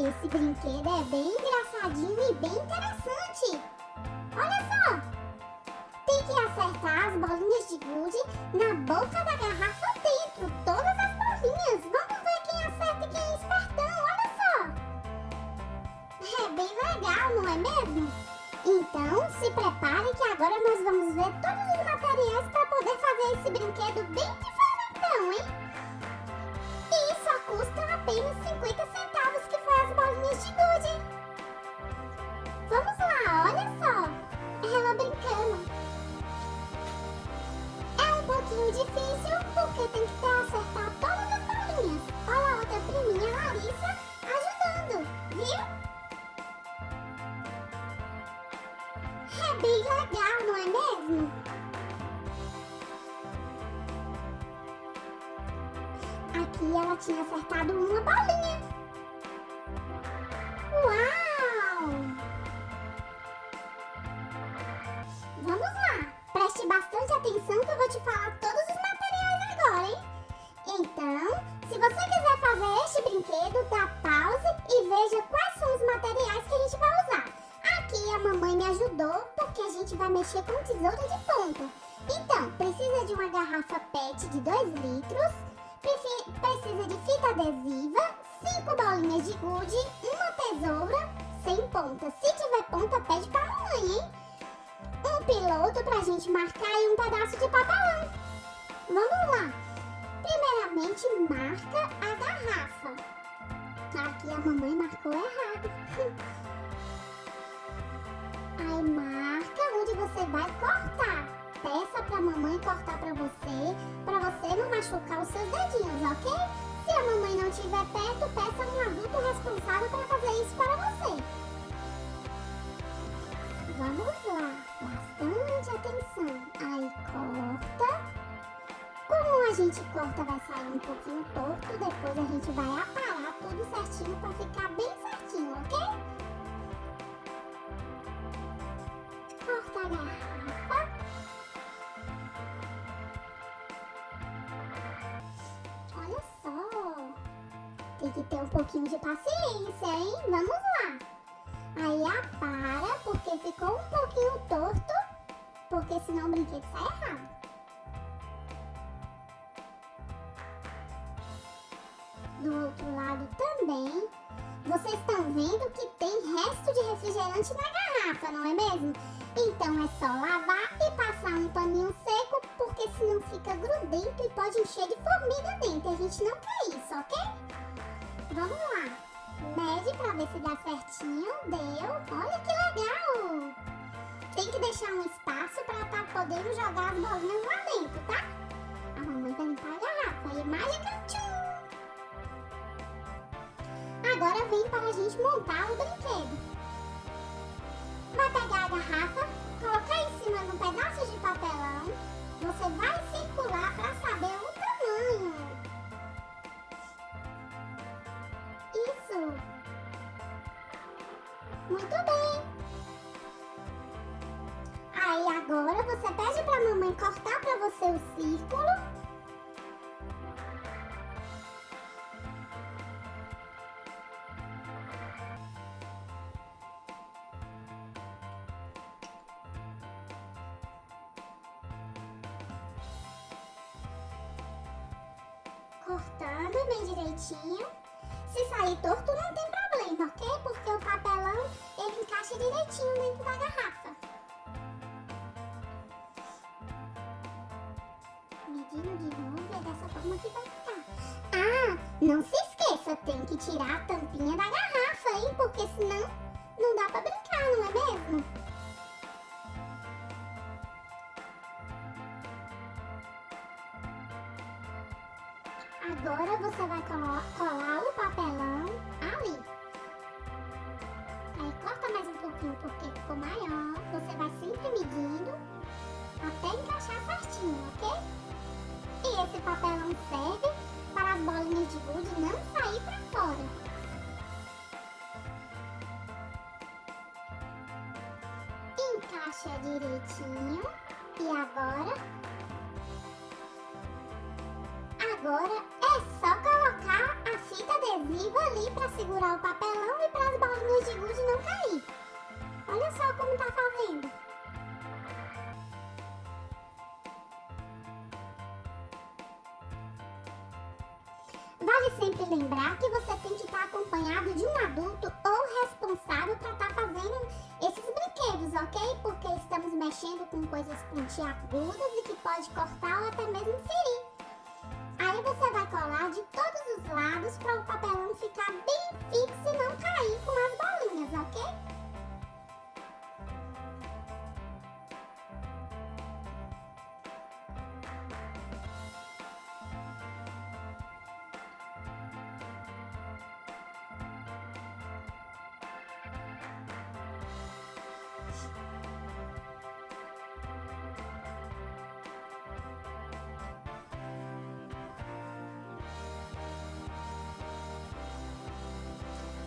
Esse brinquedo é bem engraçadinho e bem interessante. Olha só! Tem que acertar as bolinhas de gude na boca da garrafa dentro. Todas as bolinhas. Vamos ver quem acerta e quem é espertão. Olha só! É bem legal, não é mesmo? Então, se prepare que agora nós vamos ver todos os materiais para poder fazer esse brinquedo bem diferentão, hein? E só custa apenas 50 centavos, que foi as bolinhas de gude. Vamos lá, olha só. Ela brincando. É um pouquinho difícil porque tem que acertar todas as bolinhas. Olha a outra priminha, Larissa, ajudando, viu? É bem legal, não é mesmo? Aqui ela tinha acertado uma bolinha. Uau! Vamos lá, preste bastante atenção que eu vou te falar todos os materiais agora, hein? Então, se você quiser fazer este brinquedo, dá pause e veja quais são os materiais que a gente vai usar. Aqui a mamãe me ajudou porque a gente vai mexer com tesoura de ponta. Então, precisa de uma garrafa PET de 2 litros, precisa de fita adesiva, 5 bolinhas de gude, uma tesoura sem ponta. Se tiver ponta, pede pra mamãe, hein? Um piloto pra gente marcar e um pedaço de papelão. Vamos lá. Primeiramente, marca a garrafa. Aqui a mamãe marcou errado. Aí marca onde você vai cortar. Peça pra mamãe cortar pra você não machucar os seus dedinhos, ok? Se a mamãe não estiver perto, peça um adulto responsável para fazer isso para você. Vamos lá, bastante atenção. Aí corta. Como a gente corta vai sair um pouquinho torto, depois a gente vai aparar tudo certinho para ficar bem certinho, ok? Corta a garrafa. Olha só. Tem que ter um pouquinho de paciência, hein? Vamos lá. Aí apara, porque ficou um pouquinho torto, porque senão o brinquedo sai errado. Do outro lado também. Vocês estão vendo que tem resto de refrigerante na garrafa, não é mesmo? Então é só lavar e passar um paninho seco, porque senão fica grudento e pode encher de formiga dentro. A gente não quer isso, ok? Vamos lá. Mede pra ver se dá certinho. Deu. Olha que legal. Tem que deixar um espaço pra estar podendo jogar as bolinhas lá dentro, tá? A mamãe vai limpar a garrafa. E mágica, tchum! Agora vem para a gente montar o brinquedo. Vai pegar a garrafa, colocar em cima de um pedaço de papelão. Você vai circular para saber o tamanho. Isso. Muito bem. Aí agora você pede para a mamãe cortar para você o círculo. Cortando bem direitinho. Se sair torto não tem problema, ok? Porque o papelão ele encaixa direitinho dentro da garrafa. Medindo de novo, é dessa forma que vai ficar. Ah, não se esqueça, tem que tirar a tampinha da garrafa, hein? Porque senão não dá pra brincar, não é mesmo? Agora você vai colar o papelão ali. Aí corta mais um pouquinho porque ficou maior. Você vai sempre medindo até encaixar certinho, ok? E esse papelão serve para as bolinhas de gude não sair para fora. Encaixa direitinho. E agora é só colocar a fita adesiva adesivo ali para segurar o papelão e para as bolinhas de gude não cair. Olha só como tá fazendo. Vale sempre lembrar que você tem que estar acompanhado de um adulto ou responsável para estar fazendo esses brinquedos, ok? Porque estamos mexendo com coisas pontiagudas e que pode cortar ou até mesmo ferir. Aí você vai colar de todos os lados para o papelão ficar bem fixo e não cair com as bolinhas, ok?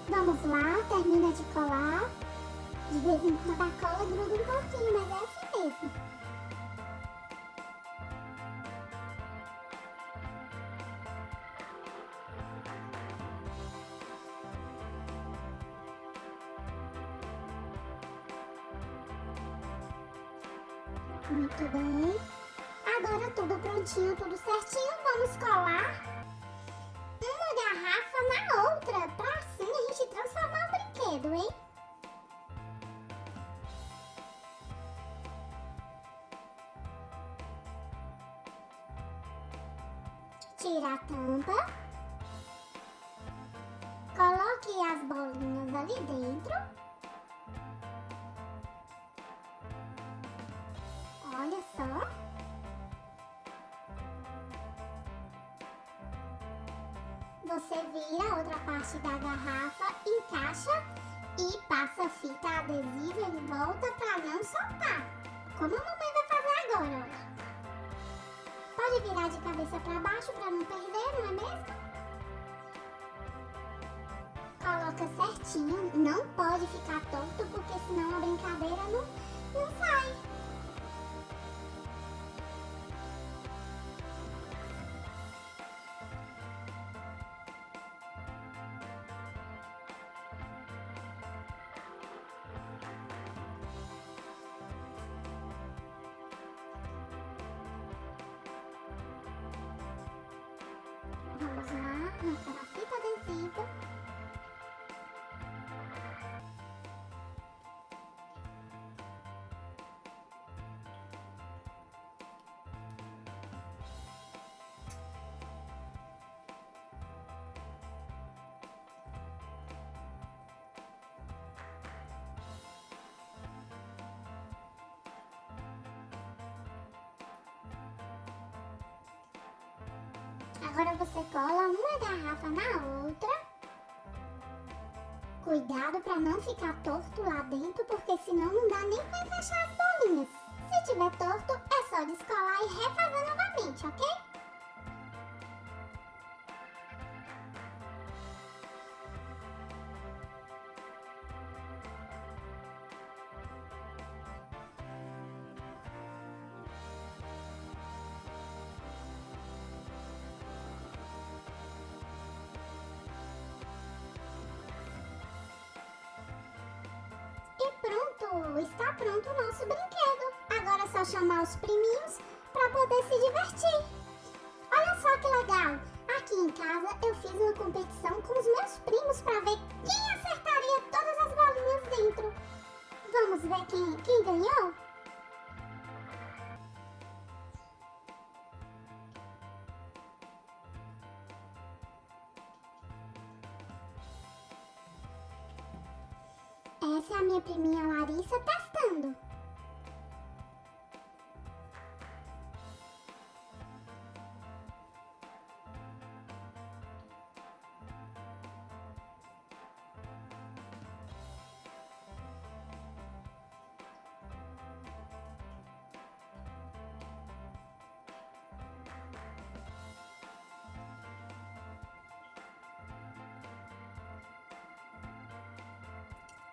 Vamos lá, termina de colar. De vez em quando a cola gruda um pouquinho, mas é assim mesmo. Muito bem. Agora tudo prontinho, tudo certinho. Vamos colar uma garrafa na outra, pra assim a gente transformar o brinquedo, hein? Tira a tampa. Coloque as bolinhas ali dentro. Olha só. Você vira a outra parte da garrafa, encaixa e passa fita adesiva em volta para não soltar. Como a mamãe vai fazer agora, olha. Pode virar de cabeça para baixo para não perder, não é mesmo? Coloca certinho, não pode ficar torto porque senão a brincadeira não sai. Vamos lá, arrancar a fita adesiva. Agora você cola uma garrafa na outra. Cuidado para não ficar torto lá dentro, porque senão não dá nem para encaixar as bolinhas. Se tiver torto, é só descolar e refazer novamente, ok? E pronto! Está pronto o nosso brinquedo. Agora é só chamar os priminhos para poder se divertir. Olha só que legal! Aqui em casa eu fiz uma competição com os meus primos para ver quem acertaria todas as bolinhas dentro. Vamos ver quem ganhou? Essa é a minha priminha Larissa testando.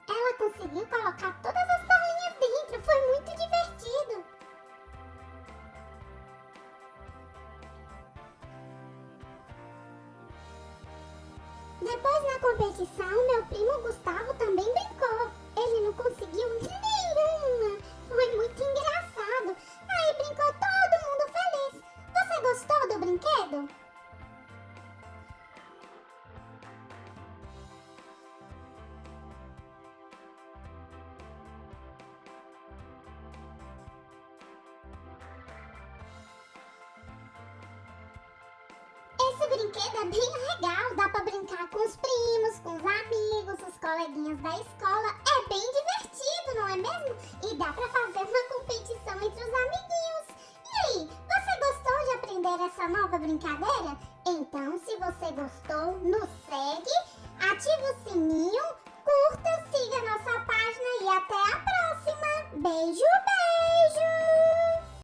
Ela conseguiu colocar todas as bolinhas dentro, foi muito divertido. Depois na competição, meu primo Gustavo também brincou. Ele não conseguiu nenhuma. Foi muito engraçado. Aí brincou todo mundo feliz. Você gostou do brinquedo? Esse brinquedo é bem legal, dá pra brincar com os primos, com os amigos, os coleguinhas da escola. É bem divertido, não é mesmo? E dá pra fazer uma competição entre os amiguinhos. E aí, você gostou de aprender essa nova brincadeira? Então, se você gostou, nos segue, ative o sininho, curta, siga a nossa página e até a próxima. Beijo, beijo!